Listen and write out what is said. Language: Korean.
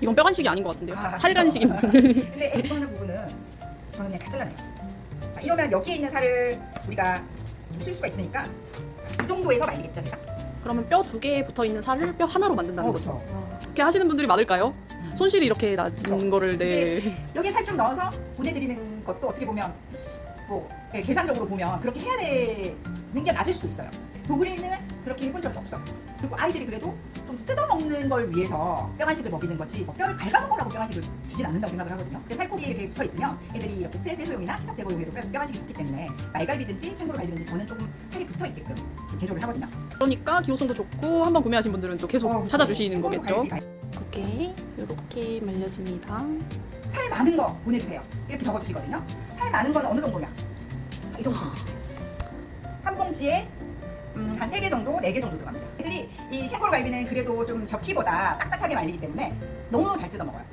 이건 뼈간식이 아닌 것 같은데요. 아, 살간식인가. 근데 이거는 부분은 저는 그냥 다 잘라내요. 자, 이러면 여기에 있는 살을 우리가 좀 쓸 수가 있으니까 이 정도에서 말리겠죠, 제가. 그러면 뼈 2개 붙어 있는 살을 뼈 하나로 만든다는 거죠. 그렇죠. 그렇게 하시는 분들이 많을까요? 손실이 이렇게 낮은 거를 여기 살 좀 넣어서 보내드리는 것도 어떻게 보면 뭐 계산적으로 보면 그렇게 해야 되는 게 맞을 수도 있어요. 도그리는 그렇게 해본 적이 없어. 그리고 아이들이 그래도 좀 뜯어먹는 걸 위해서 뼈간식을 먹이는 거지 뼈를 갉아먹으라고 뼈간식을 주진 않는다고 생각을 하거든요. 근데 살코기 이렇게 붙어있으면 애들이 이렇게 스트레스 해소용이나 치석 제거용으로 뼈간식이 좋기 때문에 말갈비든지 캥거루 갈비든지 저는 조금 살이 붙어있게끔 개조를 하거든요. 그러니까 기호성도 좋고 한번 구매하신 분들은 또 계속 찾아주시는 거겠죠. 갈비. 이렇게 말려줍니다. 살 많은 거 보내주세요. 이렇게 적어주시거든요. 살 많은 건 어느 정도냐? 이 정도 정도. 한 봉지에 한 3개 정도, 4개 정도 들어갑니다. 애들이 이 캥거루 갈비는 그래도 좀 적기보다 딱딱하게 말리기 때문에 너무 잘 뜯어 먹어요.